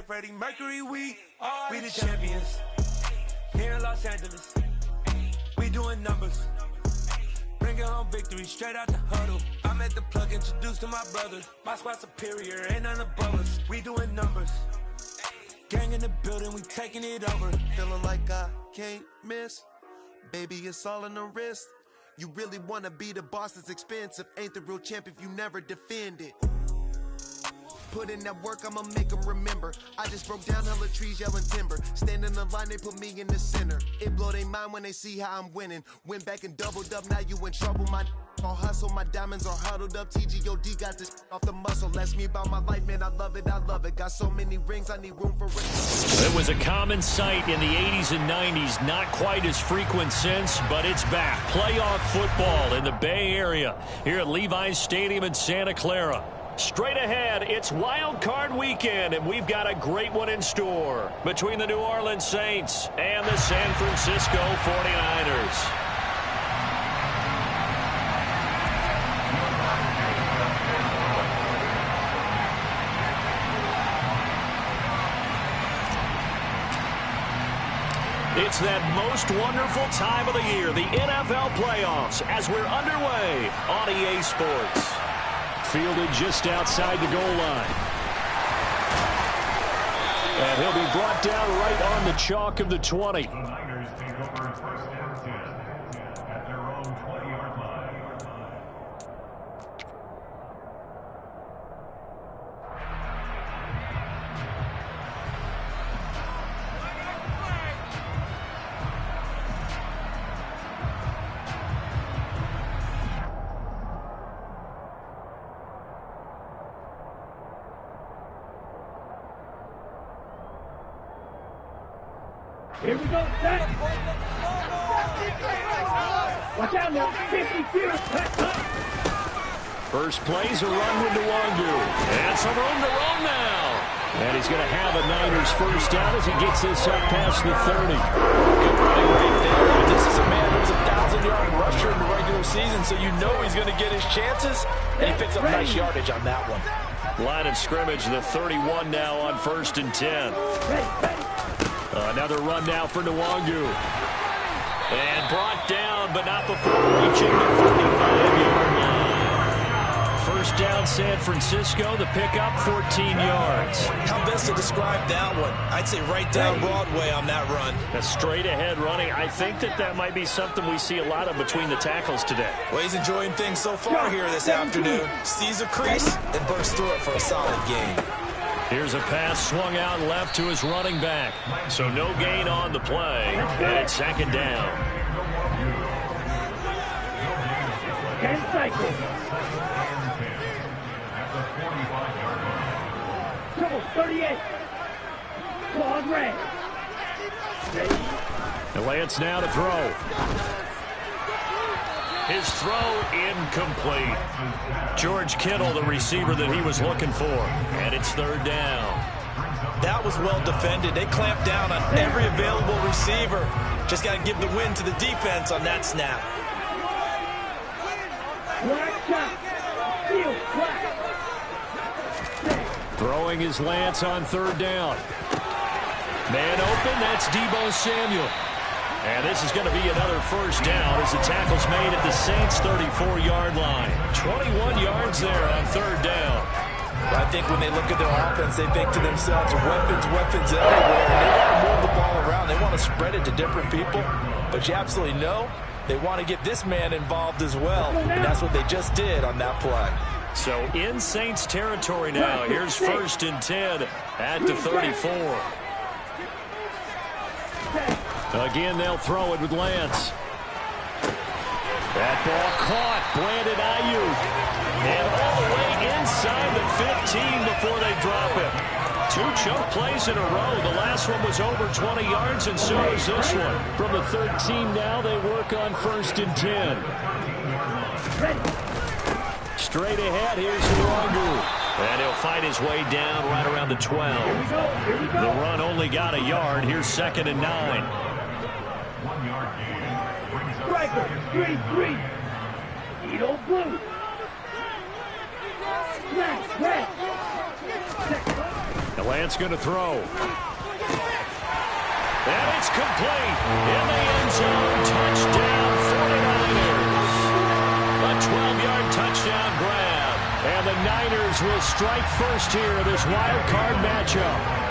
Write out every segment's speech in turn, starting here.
Freddie Mercury, we the champions. Here in Los Angeles, we doing numbers. Bringing home victory straight out the huddle. I'm at the plug, introduced to my brothers. My squad superior, ain't none above us. We doing numbers. Gang in the building, we taking it over. Feeling like I can't miss. Baby, it's all in the wrist. You really wanna be the boss, it's expensive. Ain't the real champ if you never defend it. Put in that work, I'ma make them remember. I just broke down hella trees, yelling timber. Stand in the line, they put me in the center. It blow their mind when they see how I'm winning. Went back and doubled up, now you in trouble. My all hustle, my diamonds are huddled up. TGOD got this off the muscle. That's me about my life, man, I love it, I love it. Got so many rings, I need room for rings. It was a common sight in the 80s and 90s. Not quite as frequent since, but it's back. Playoff football in the Bay Area here at Levi's Stadium in Santa Clara. Straight ahead, it's Wild Card Weekend, and we've got a great one in store between the New Orleans Saints and the San Francisco 49ers. It's that most wonderful time of the year, the NFL playoffs, as we're underway on EA Sports. Fielded just outside the goal line. And he'll be brought down right on the chalk of the 20. The Niners take over first and 10 at their own 20-yard line. Here we go, set. Watch out now, 52. First play's a run with Nwangu. And some room to run now. And he's going to have a Niners first down as he gets this up past the 30. Good running right there. This is a man who's a 1,000-yard rusher in the regular season, so you know he's going to get his chances, and he picks up nice yardage on that one. Line of scrimmage, the 31 now on first and 10. Another run now for Nwangu. And brought down, but not before reaching the 45-yard line. First down, San Francisco. The pickup, 14 yards. How best to describe that one? I'd say right down Broadway on that run. A straight-ahead running. I think that might be something we see a lot of between the tackles today. Well, he's enjoying things so far here this afternoon. Sees a crease and bursts through it for a solid gain. Here's a pass swung out left to his running back. So no gain on the play. And it's second down. 10 cycles. Trouble 38. Claude Ray. The Lance now to throw. His throw incomplete. George Kittle, the receiver that he was looking for. And it's third down. That was well defended. They clamped down on every available receiver. Just got to give the win to the defense on that snap. Throwing his Lance on third down. Man open, that's Deebo Samuel. And this is going to be another first down as the tackle's made at the Saints' 34-yard line. 21 yards there on third down. I think when they look at their offense, they think to themselves, weapons everywhere. And they want to move the ball around. They want to spread it to different people. But you absolutely know they want to get this man involved as well. And that's what they just did on that play. So in Saints territory now. Here's first and 10 at the 34. Again, they'll throw it with Lance. That ball caught. Brandon Ayuk. And all the way inside the 15 before they drop it. Two chunk plays in a row. The last one was over 20 yards, and so is this one. From the 13 now, they work on first and 10. Straight ahead, here's Nwangu. And he'll fight his way down right around the 12. The run only got a yard. Here's second and 9. 1 yard gain. Striker, 3-3. Edo blue. Black, red. And Lance going to throw. And it's complete. In the end zone, touchdown 49ers. A 12-yard touchdown grab. And the Niners will strike first here in this wild card matchup.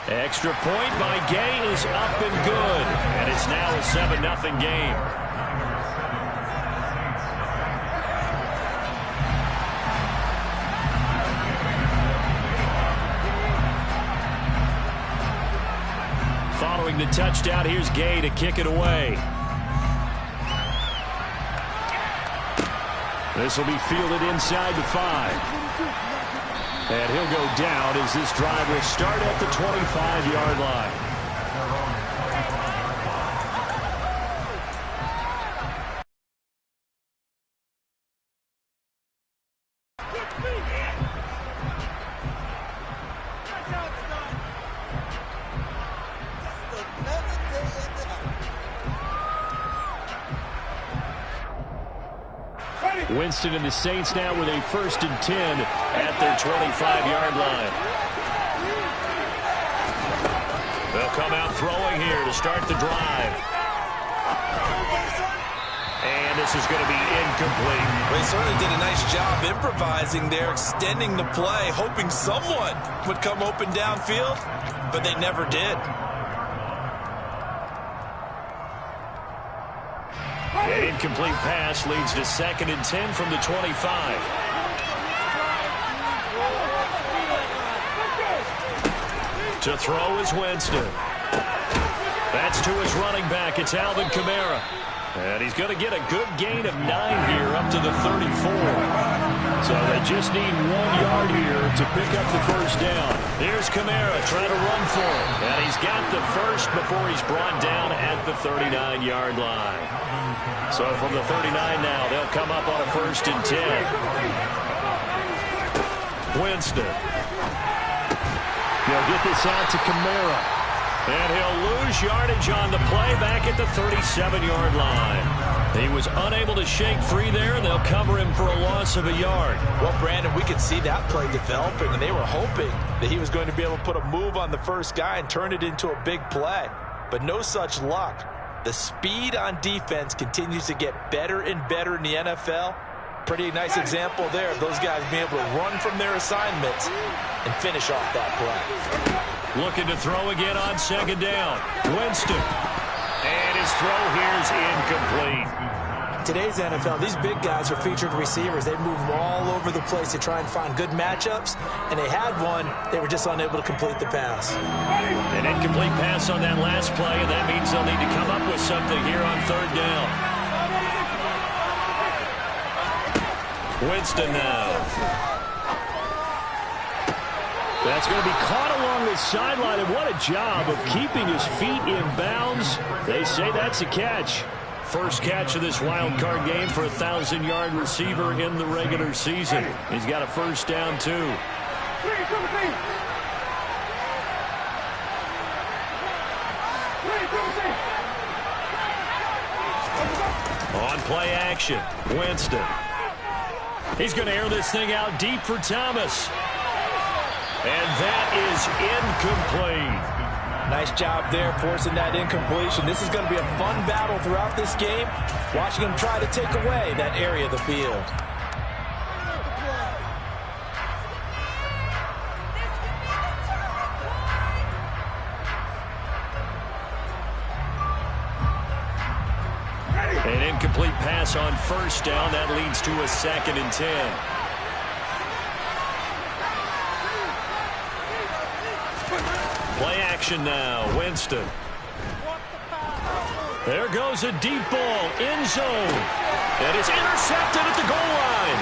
Extra point by Gay is up and good. And it's now a 7-0 game. Following the touchdown, here's Gay to kick it away. This will be fielded inside the 5. And he'll go down as this drive will start at the 25-yard line. Winston and the Saints now with a 1st and 10 at their 25-yard line. They'll come out throwing here to start the drive. And this is going to be incomplete. They certainly did a nice job improvising there, extending the play, hoping someone would come open downfield, but they never did. An incomplete pass leads to 2nd and 10 from the 25. To throw is Winston. That's to his running back. It's Alvin Kamara. And he's going to get a good gain of 9 here up to the 34. So they just need 1 yard here to pick up the first down. Here's Kamara trying to run for him. And he's got the first before he's brought down at the 39-yard line. So from the 39 now, they'll come up on a 1st and 10. Winston. He'll get this out to Kamara. And he'll lose yardage on the play back at the 37-yard line. He was unable to shake free there, and they'll cover him for a loss of a yard. Well, Brandon, we could see that play developing, and they were hoping that he was going to be able to put a move on the first guy and turn it into a big play. But no such luck. The speed on defense continues to get better and better in the NFL. Pretty nice example there of those guys being able to run from their assignments and finish off that play. Looking to throw again on 2nd down. Winston. And his throw here is incomplete. Today's NFL, these big guys are featured receivers. They move all over the place to try and find good matchups, and they had one. They were just unable to complete the pass. An incomplete pass on that last play, and that means they'll need to come up with something here on 3rd down. Winston now. That's going to be caught along the sideline, and what a job of keeping his feet in bounds. They say that's a catch. First catch of this wild card game for a 1,000-yard receiver in the regular season. He's got a 1st down, too. On play action, Winston. He's going to air this thing out deep for Thomas. And that is incomplete. Nice job there forcing that incompletion. This is going to be a fun battle throughout this game. Watching him try to take away that area of the field. An incomplete pass on 1st down. That leads to a 2nd and 10. Play action now. Winston. There goes a deep ball. End zone. And it's intercepted at the goal line.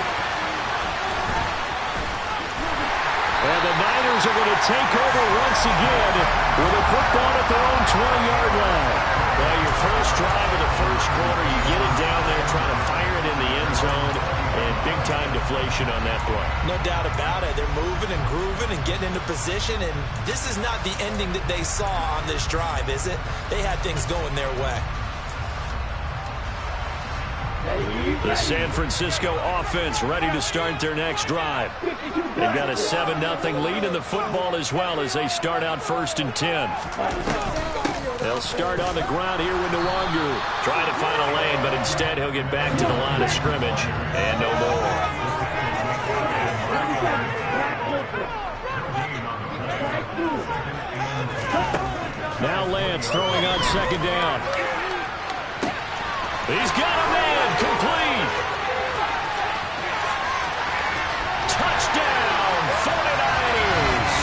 And the Niners are going to take over once again with a football at their own 20-yard line. Well, your first drive of the first quarter, you get it down there trying to fire it in the end zone, and big-time deflation on that play. No doubt about it. They're moving and grooving and getting into position, and this is not the ending that they saw on this drive, is it? They had things going their way. The San Francisco offense ready to start their next drive. They've got a 7-0 lead in the football as well as they start out 1st and 10. They'll start on the ground here with Nwangu. Trying to find a lane, but instead he'll get back to the line of scrimmage. And no more. Now Lance throwing on 2nd down. He's got a man. Complete. Touchdown, 49ers.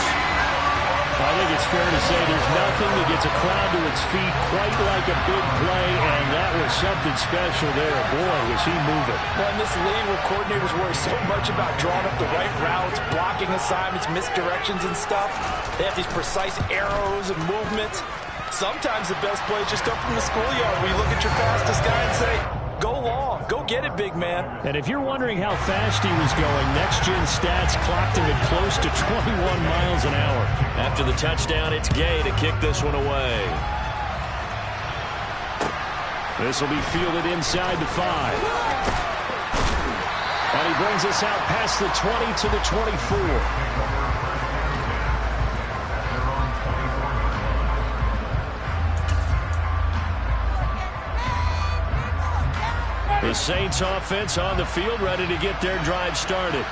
I think it's fair to say there's nothing that gets a crowd to its feet quite like a big play, and that was something special there. Boy, was he moving. Well, in this league where coordinators worry so much about drawing up the right routes, blocking assignments, misdirections and stuff, they have these precise arrows and movements. Sometimes the best play is just up from the schoolyard where you look at your fastest guy and say, go long, go get it, big man. And if you're wondering how fast he was going, next-gen stats clocked him at close to 21 miles an hour. After the touchdown, it's Gay to kick this one away. This will be fielded inside the 5. And he brings us out past the 20 to the 24. The Saints offense on the field ready to get their drive started.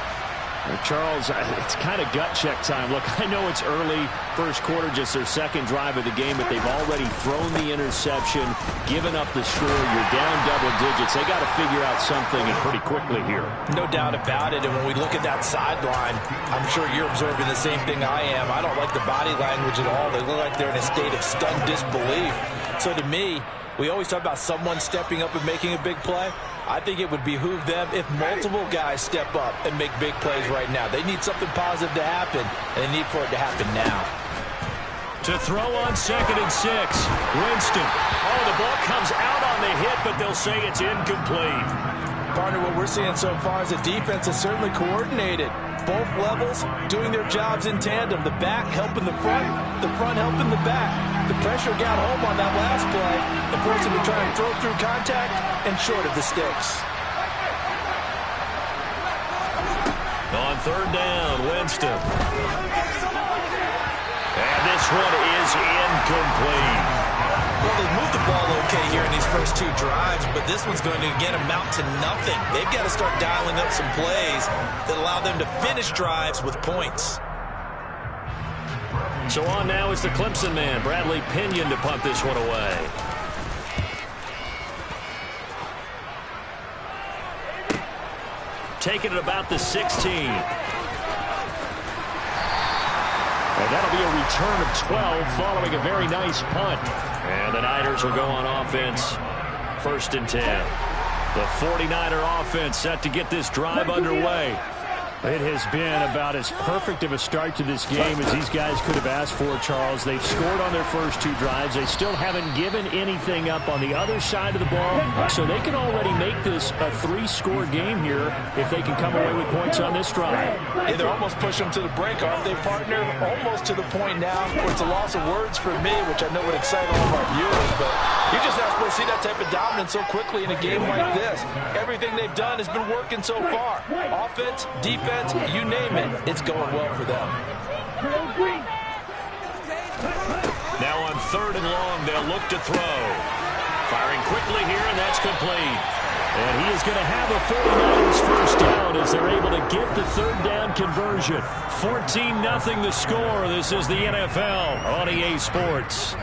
Charles, it's kind of gut check time. Look, I know it's early, first quarter, just their 2nd drive of the game, but they've already thrown the interception, given up the score. You're down double digits. They got to figure out something and pretty quickly here. No doubt about it. And when we look at that sideline, I'm sure you're observing the same thing I am. I don't like the body language at all. They look like they're in a state of stunned disbelief. So to me, we always talk about someone stepping up and making a big play. I think it would behoove them if multiple guys step up and make big plays right now. They need something positive to happen, and they need for it to happen now. To throw on 2nd and 6, Winston. Oh, the ball comes out on the hit, but they'll say it's incomplete. Partner, what we're seeing so far is the defense is certainly coordinated. Both levels doing their jobs in tandem. The back helping the front helping the back. The pressure got home on that last play and forced him to try and throw through contact and short of the sticks. On 3rd down, Winston. And this one is incomplete. Well, they moved the ball okay here in these first 2 drives, but this one's going to, again, amount to nothing. They've got to start dialing up some plays that allow them to finish drives with points. So on now is the Clemson man, Bradley Pinion, to punt this one away. Taking it about the 16. And that'll be a return of 12 following a very nice punt. And the Niners will go on offense, 1st and 10. The 49er offense set to get this drive underway. It has been about as perfect of a start to this game as these guys could have asked for, Charles. They've scored on their first 2 drives. They still haven't given anything up on the other side of the ball, so they can already make this a 3-score game here if they can come away with points on this drive. Yeah, they're almost pushing them to the break, aren't they, partner? Almost to the point now where it's a loss of words for me, which I know would excite all of our viewers, but you're just not supposed to see that type of dominance so quickly in a game like this. Everything they've done has been working so far. Offense, defense, you name it, it's going well for them. Now on 3rd and long, they'll look to throw. Firing quickly here, and that's complete. And he is going to have a 49ers first down as they're able to get the 3rd down conversion. 14-0 the score. This is the NFL on EA Sports.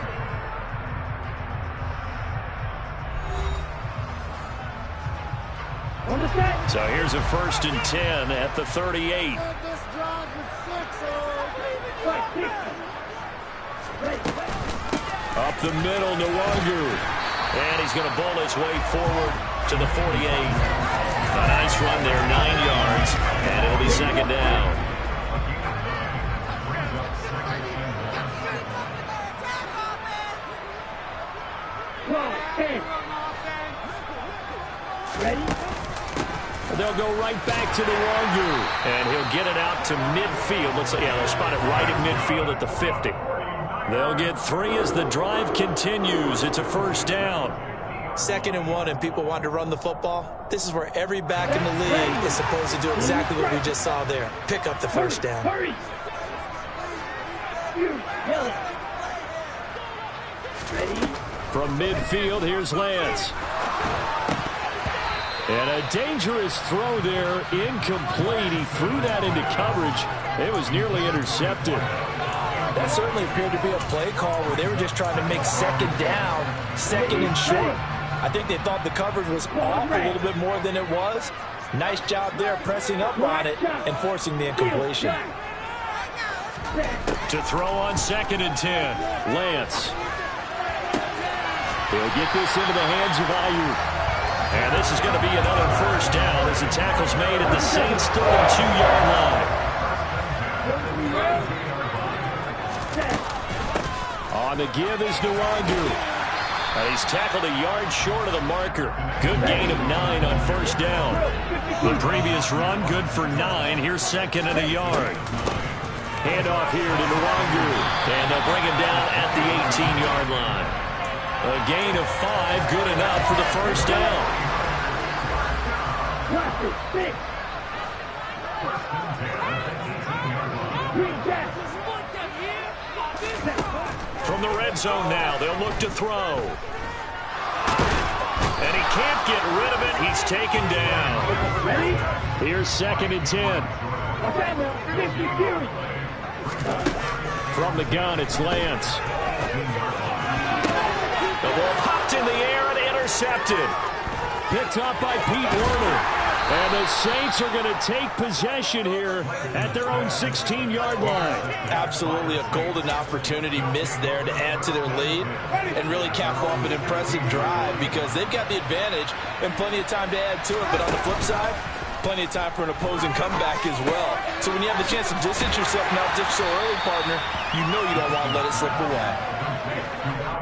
So here's a 1st and 10 at the 38. Up the middle, Nwangu. And he's going to bowl his way forward to the 48. A nice run there, 9 yards, and it'll be 2nd down. They'll go right back to the Nwangu, and he'll get it out to midfield. Looks like, they'll spot it right at midfield at the 50. They'll get 3 as the drive continues. It's a 1st down. 2nd and 1 and people want to run the football, this is where every back in the league is supposed to do exactly what we just saw there. Pick up the first down. Hurry! Yellow. Ready? From midfield, here's Lance. And a dangerous throw there, incomplete. He threw that into coverage. It was nearly intercepted. That certainly appeared to be a play call where they were just trying to make 2nd down, 2nd and short. I think they thought the coverage was off a little bit more than it was. Nice job there pressing up on it and forcing the incompletion. To throw on 2nd and 10, Lance. He'll get this into the hands of Ayuk. And this is going to be another first down as the tackle's made at the Saints' 32-yard line. On the give is Nwangu. And he's tackled a yard short of the marker. Good gain of 9 on first down. The previous run, good for 9. Here's 2nd and a yard. Handoff here to Nwangu. And they'll bring him down at the 18-yard line. A gain of 5, good enough for the first down. From the red zone now, they'll look to throw. And he can't get rid of it. He's taken down. Here's 2nd and 10. From the gun, it's Lance. The ball popped in the air and intercepted. Picked up by Pete Werner. And the Saints are going to take possession here at their own 16-yard line. Absolutely a golden opportunity missed there to add to their lead and really cap off an impressive drive because they've got the advantage and plenty of time to add to it. But on the flip side, plenty of time for an opposing comeback as well. So when you have the chance to distance yourself and not ditch so early, partner, you know you don't want to let it slip away.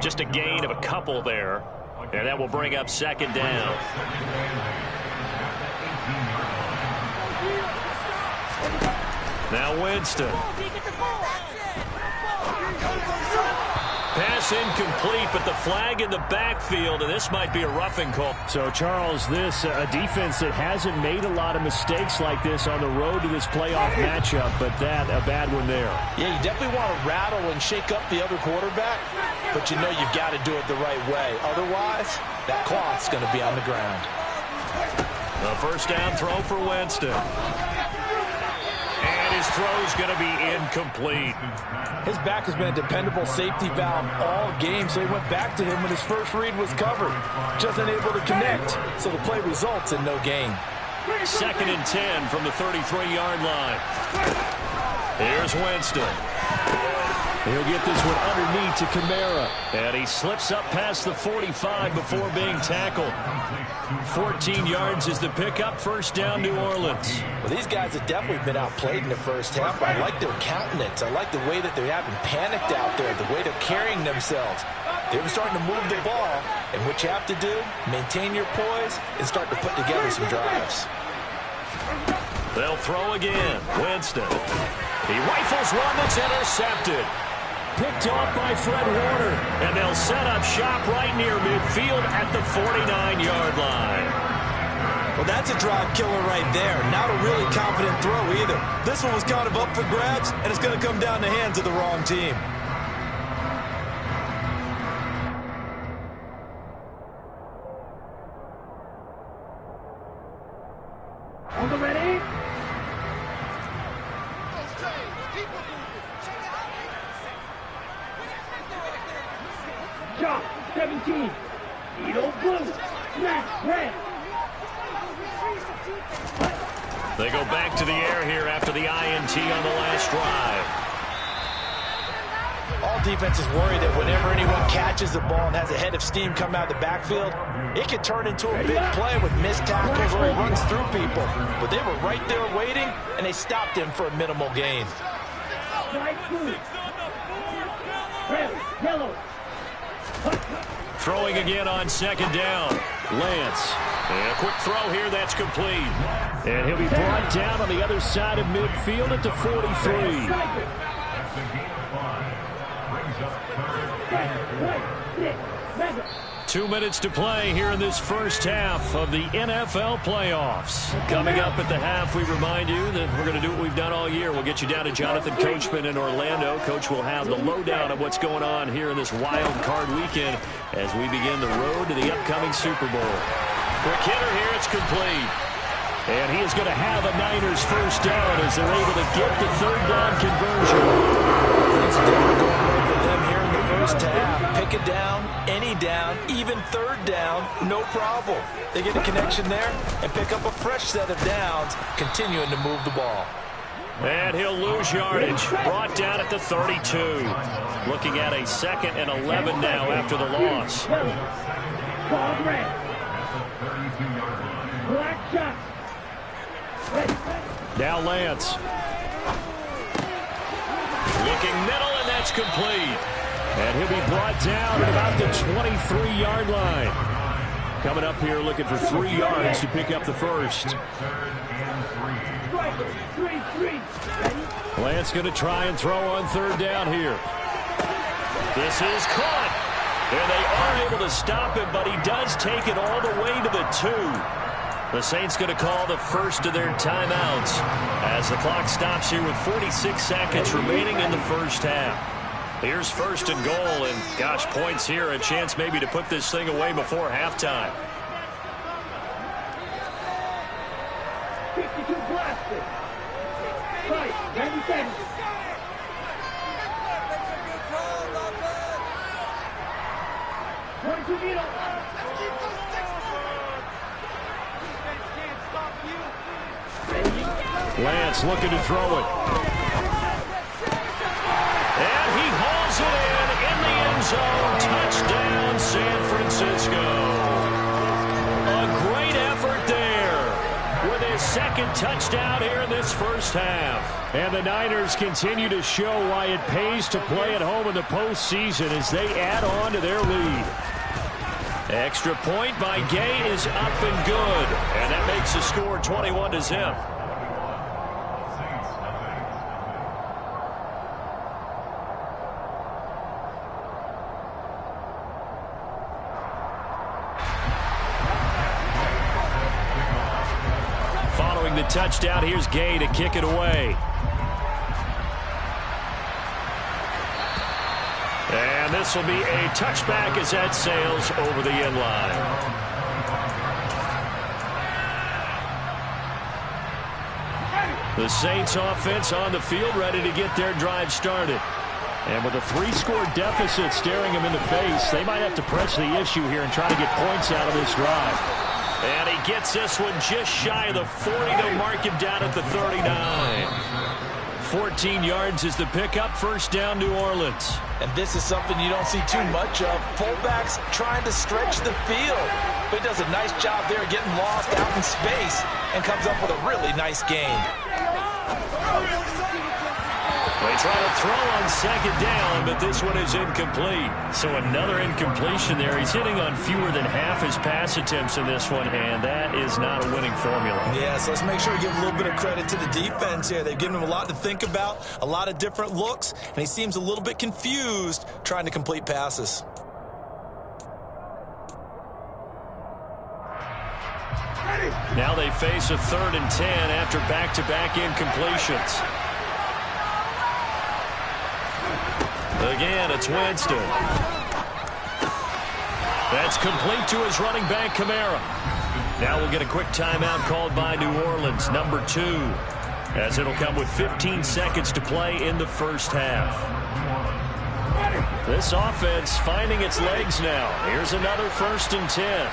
Just a gain of a couple there. And that will bring up 2nd down. Now Winston. Pass incomplete, but the flag in the backfield, and this might be a roughing call. So, Charles, this a defense that hasn't made a lot of mistakes like this on the road to this playoff matchup, but that, a bad one there. Yeah, you definitely want to rattle and shake up the other quarterback, but you know you've got to do it the right way. Otherwise, that cloth's going to be on the ground. The first down throw for Winston. And his throw's going to be incomplete. His back has been a dependable safety valve all game, so he went back to him when his first read was covered. Just unable to connect, so the play results in no gain. 2nd and 10 from the 33-yard line. Here's Winston. He'll get this one underneath to Kamara. And he slips up past the 45 before being tackled. 14 yards is the pickup. First down, New Orleans. Well, these guys have definitely been outplayed in the first half. I like their countenance. I like the way that they haven't panicked out there, the way they're carrying themselves. They were starting to move the ball, and what you have to do, maintain your poise and start to put together some drives. They'll throw again. Winston. He rifles one that's intercepted. Picked off by Fred Warner. And they'll set up shop right near midfield at the 49-yard line. Well, that's a drive killer right there. Not a really confident throw either. This one was kind of up for grabs, and it's going to come down the hands of the wrong team. On the ready? Shot, 17. Edo blue. Snap, red. They go back to the air here after the INT on the last drive. All defenses worry that whenever anyone catches the ball and has a head of steam come out of the backfield, it could turn into a big play with missed tackles or he runs through people. But they were right there waiting, and they stopped him for a minimal gain. Strike blue. Red, yellow. Throwing again on 2nd down. Lance. And a quick throw here, that's complete. And he'll be brought down on the other side of midfield at the 43. 2 minutes to play here in this first half of the NFL playoffs. Coming up at the half, we remind you that we're going to do what we've done all year. We'll get you down to Jonathan Coachman in Orlando. Coach will have the lowdown of what's going on here in this wild card weekend as we begin the road to the upcoming Super Bowl. Quick hitter here, it's complete. And he is going to have a Niners first down as they're able to get the third down conversion. Things are going right for them here in the first half. Pick it down, any down, even third down, no problem. They get a connection there and pick up a fresh set of downs, continuing to move the ball. And he'll lose yardage. Brought down at the 32. Looking at a 2nd and 11 now after the loss. Black shot. Now Lance. Looking middle, and that's complete. And he'll be brought down at about the 23-yard line. Coming up here looking for 3 yards to pick up the first. Lance going to try and throw on third down here. This is caught. And they are able to stop him, but he does take it all the way to the 2. The Saints going to call the first of their timeouts as the clock stops here with 46 seconds remaining in the first half. Here's 1st and goal, and gosh, points here, a chance maybe to put this thing away before halftime. 52 blasted. Right, 90 seconds. Lance looking to throw it. And he hauls it in the end zone. Touchdown, San Francisco. A great effort there with his 2nd touchdown here in this first half. And the Niners continue to show why it pays to play at home in the postseason as they add on to their lead. Extra point by Gay is up and good. And that makes the score 21-0. Following the touchdown, here's Gay to kick it away. And this will be a touchback as that sails over the end line. The Saints offense on the field ready to get their drive started. And with a 3-score deficit staring them in the face, they might have to press the issue here and try to get points out of this drive. And he gets this one just shy of the 40 to mark him down at the 39. 14 yards is the pickup. First down, New Orleans. And this is something you don't see too much of. Fullbacks trying to stretch the field. But he does a nice job there getting lost out in space and comes up with a really nice gain. They try to throw on 2nd down, but this one is incomplete. So another incompletion there. He's hitting on fewer than half his pass attempts in this one, and that is not a winning formula. Yeah, so let's make sure we give a little bit of credit to the defense here. They've given him a lot to think about, a lot of different looks, and he seems a little bit confused trying to complete passes. Now they face a 3rd and 10 after back-to-back incompletions. Again, it's Winston. That's complete to his running back, Kamara. Now we'll get a quick timeout called by New Orleans, number 2, as it'll come with 15 seconds to play in the first half. This offense finding its legs now. Here's another 1st and 10.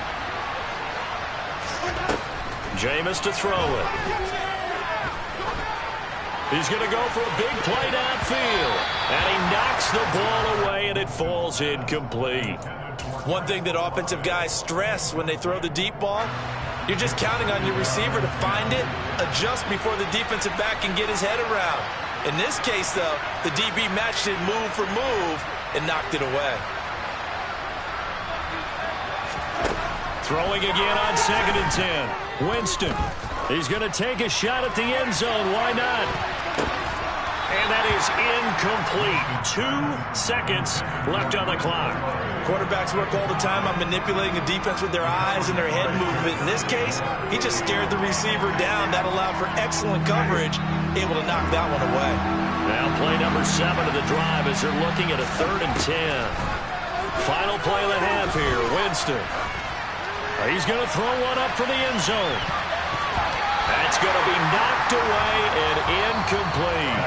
Jameis to throw it. He's going to go for a big play downfield. And he knocks the ball away, and it falls incomplete. One thing that offensive guys stress when they throw the deep ball, you're just counting on your receiver to find it, adjust before the defensive back can get his head around. In this case, though, the DB matched it move for move and knocked it away. Throwing again on 2nd and 10. Winston. He's going to take a shot at the end zone. Why not? And that is incomplete. 2 seconds left on the clock. Quarterbacks work all the time on manipulating the defense with their eyes and their head movement. In this case, he just stared the receiver down. That allowed for excellent coverage, able to knock that one away. Now play number 7 of the drive as they're looking at a 3rd and 10. Final play of the half here, Winston. He's going to throw one up for the end zone. That's going to be knocked away and incomplete.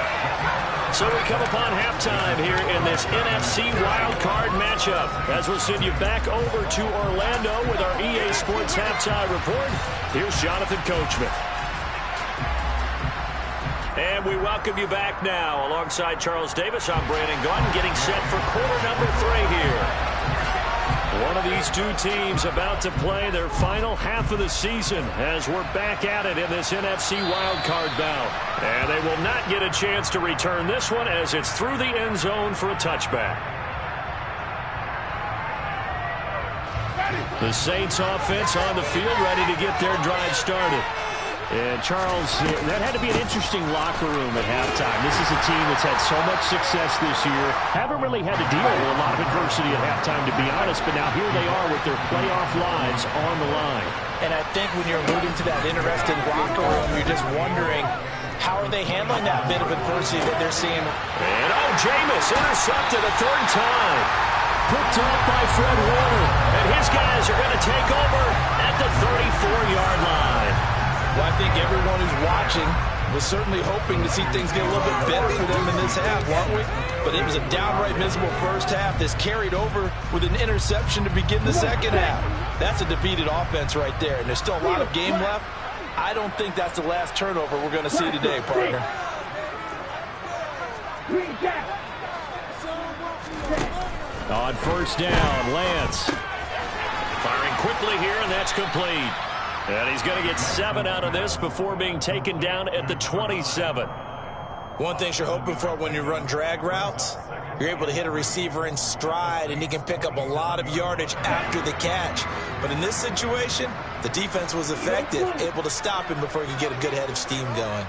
So we come upon halftime here in this NFC wildcard matchup. As we'll send you back over to Orlando with our EA Sports Halftime Report. Here's Jonathan Coachman. And we welcome you back now. Alongside Charles Davis, I'm Brandon Gaudin, getting set for quarter number 3 here. One of these two teams about to play their final half of the season as we're back at it in this NFC wildcard bout. And they will not get a chance to return this one as it's through the end zone for a touchback. The Saints offense on the field ready to get their drive started. And, Charles, that had to be an interesting locker room at halftime. This is a team that's had so much success this year. Haven't really had to deal with a lot of adversity at halftime, to be honest. But now here they are with their playoff lives on the line. And I think when you're alluding to that interesting locker room, you're just wondering, how are they handling that bit of adversity that they're seeing? And, Jameis intercepted a 3rd time. Picked up by Fred Warner. And his guys are going to take over at the 34-yard line. Well, I think everyone who's watching was certainly hoping to see things get a little bit better for them in this half, weren't we? But it was a downright miserable first half. This carried over with an interception to begin the second half. That's a defeated offense right there, and there's still a lot of game left. I don't think that's the last turnover we're going to see today, partner. On first down, Lance. Firing quickly here, and that's complete. And he's going to get 7 out of this before being taken down at the 27. One thing you're hoping for when you run drag routes, you're able to hit a receiver in stride, and he can pick up a lot of yardage after the catch. But in this situation, the defense was effective, able to stop him before he could get a good head of steam going.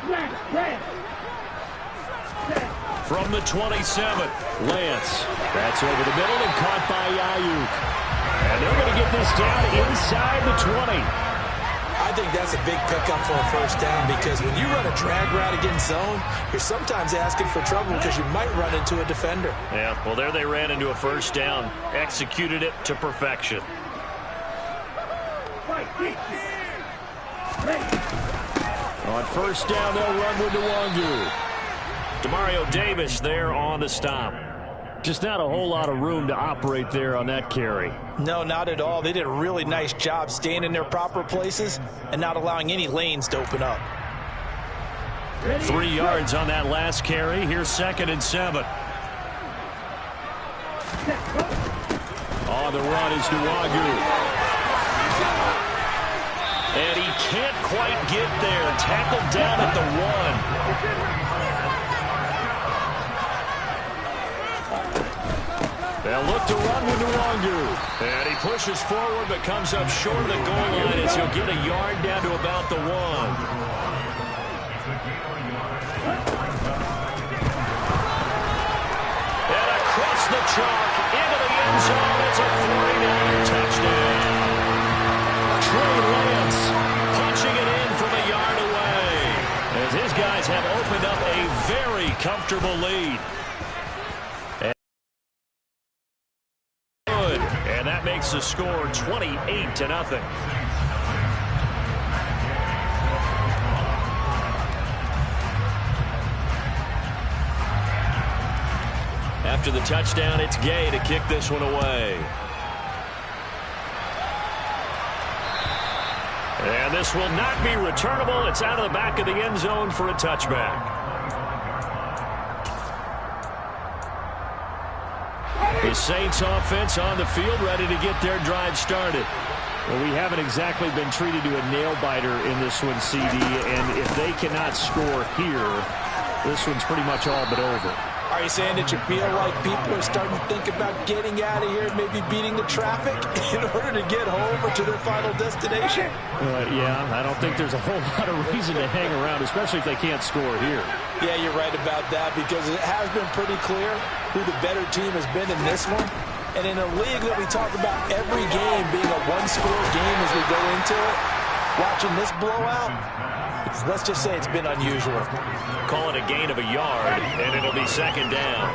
From the 27, Lance. That's over the middle and caught by Ayuk. And they're going to get this down inside the 20. I think that's a big pickup for a first down, because when you run a drag route against zone, you're sometimes asking for trouble because you might run into a defender. Yeah, well, there they ran into a first down, executed it to perfection. On first down, they'll run with Nwangu. Demario Davis there on the stop. Just not a whole lot of room to operate there on that carry. No, not at all. They did a really nice job staying in their proper places and not allowing any lanes to open up. 3 yards on that last carry. Here's 2nd and 7. On the run is Nwangu. And he can't quite get there. Tackled down at the 1. They'll look to run with Nwangu. And he pushes forward but comes up short of the goal line as he'll get a yard down to about the 1. And across the chalk into the end zone. It's a 49-yard touchdown. Trey Lance punching it in from a yard away as his guys have opened up a very comfortable lead. And that makes the score 28-0. After the touchdown, it's Gay to kick this one away. And this will not be returnable. It's out of the back of the end zone for a touchback. The Saints offense on the field ready to get their drive started. Well, we haven't exactly been treated to a nail-biter in this one, CD, and if they cannot score here, this one's pretty much all but over. Are you saying that you feel like people are starting to think about getting out of here, maybe beating the traffic in order to get home or to their final destination? Yeah, I don't think there's a whole lot of reason to hang around, especially if they can't score here. Yeah, you're right about that, because it has been pretty clear who the better team has been in this one. And in a league that we talk about every game being a one-score game as we go into it, watching this blowout, let's just say it's been unusual. Call it a gain of a yard, and it'll be second down.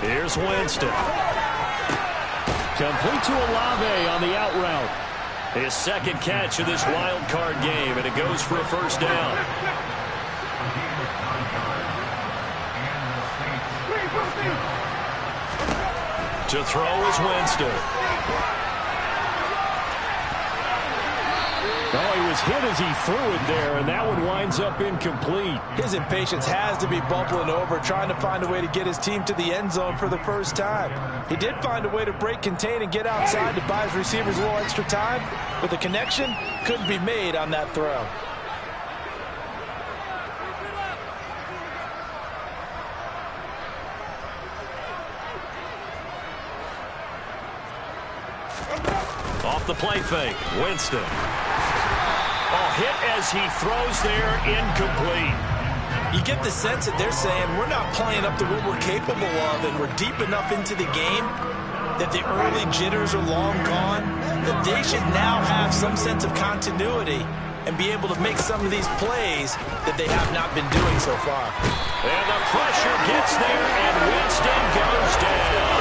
Here's Winston. Complete to Olave on the out route. His second catch of this wild card game, and it goes for a first down. To throw is Winston. Oh, he was hit as he threw it there, and that one winds up incomplete. His impatience has to be bubbling over, trying to find a way to get his team to the end zone for the first time. He did find a way to break contain and get outside to buy his receivers a little extra time, but the connection couldn't be made on that throw. Off the play fake, Winston. Oh, hit as he throws there, incomplete. You get the sense that they're saying we're not playing up to what we're capable of, and we're deep enough into the game that the early jitters are long gone, that they should now have some sense of continuity and be able to make some of these plays that they have not been doing so far. And the pressure gets there, and Winston goes down.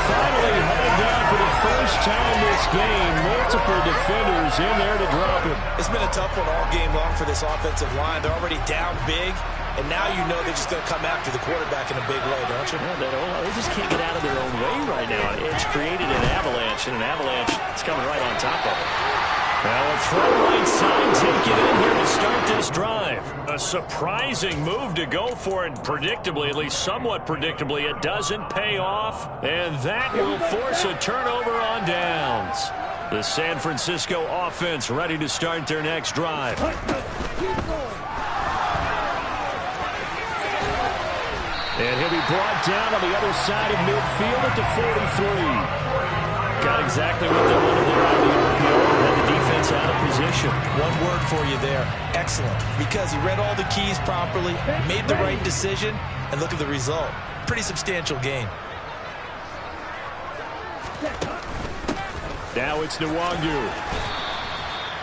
Finally hauled down for the first time this game. Multiple defenders in there to drop him. It's been a tough one all game long for this offensive line. They're already down big, and now you know they're just going to come after the quarterback in a big way, don't you? Yeah, they just can't get out of their own way right now. It's created an avalanche, and an avalanche is coming right on top of it. Now a throw right side, take it in here to start this drive. A surprising move to go for it, predictably, at least somewhat predictably. It doesn't pay off, and that will force a turnover on downs. The San Francisco offense ready to start their next drive. And he'll be brought down on the other side of midfield at the 43. Got exactly what they wanted there out of the RPO. Had the defense out of position. One word for you there. Excellent. Because he read all the keys properly, made the right decision, and look at the result. Pretty substantial gain. Now it's Nwangu.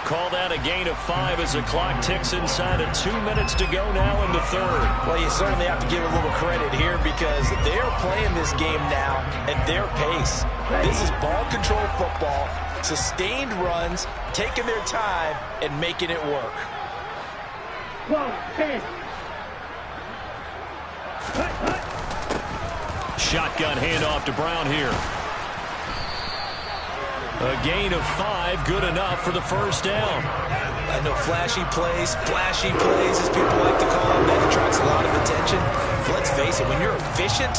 Called out a gain of 5 as the clock ticks inside of 2 minutes to go now in the third. Well, you certainly have to give a little credit here because they're playing this game now at their pace. This is ball control football, sustained runs, taking their time, and making it work. Shotgun handoff to Brown here. A gain of 5, good enough for the first down. I know flashy plays, flashy plays, as people like to call them, that attracts a lot of attention. Let's face it, when you're efficient,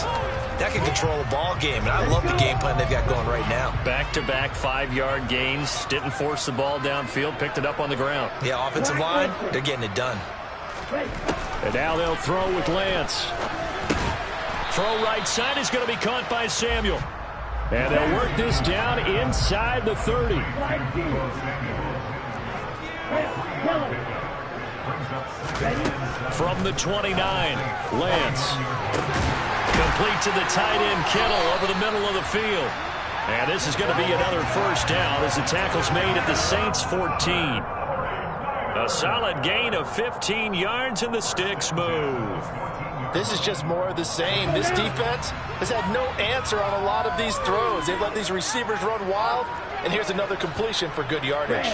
that can control a ball game, and I love the game plan they've got going right now. Back-to-back 5-yard gains, didn't force the ball downfield, picked it up on the ground. Yeah, offensive line, they're getting it done. And now they'll throw with Lance. Throw right side is going to be caught by Samuel. And they'll work this down inside the 30. From the 29, Lance. Complete to the tight end, Kittle, over the middle of the field. And this is going to be another first down as the tackle's made at the Saints' 14. A solid gain of 15 yards, and the sticks move. This is just more of the same. This defense has had no answer on a lot of these throws. They've let these receivers run wild, and here's another completion for good yardage.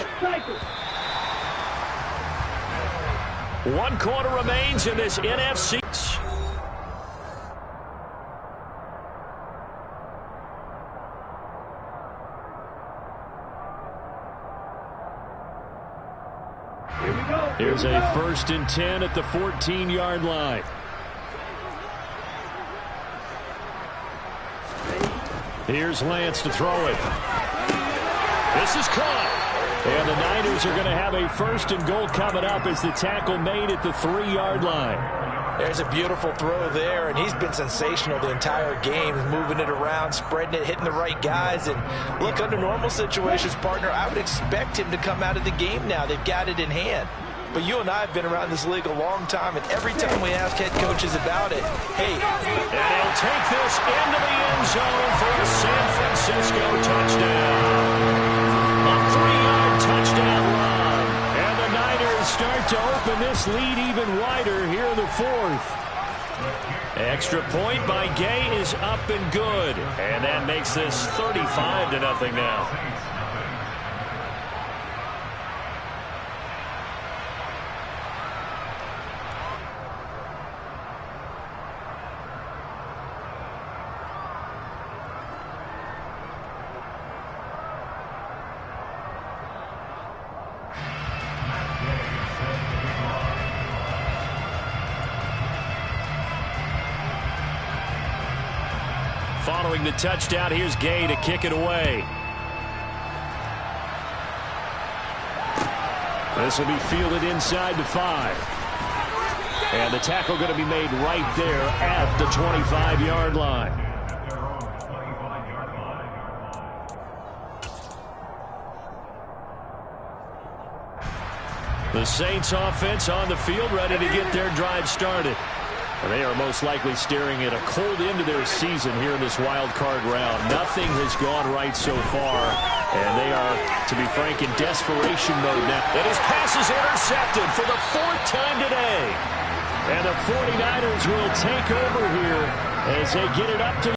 1 quarter remains in this NFC. Here's a 1st and 10 at the 14-yard line. Here's Lance to throw it. This is caught. And the Niners are going to have a 1st and goal coming up as the tackle made at the 3-yard line. There's a beautiful throw there, and he's been sensational the entire game, moving it around, spreading it, hitting the right guys. And look, under normal situations, partner, I would expect him to come out of the game now. They've got it in hand. But you and I have been around this league a long time, and every time we ask head coaches about it, hey. And he'll take this into the end zone for a San Francisco touchdown. A 3-yard touchdown run. And the Niners start to open this lead even wider here in the fourth. Extra point by Gay is up and good. And that makes this 35-0 now. Following the touchdown, here's Gay to kick it away. This will be fielded inside the 5. And the tackle going to be made right there at the 25-yard line. The Saints offense on the field, ready to get their drive started. They are most likely staring at a cold end to their season here in this wild card round. Nothing has gone right so far, and they are, to be frank, in desperation mode now. And his pass is intercepted for the 4th time today. And the 49ers will take over here as they get it up to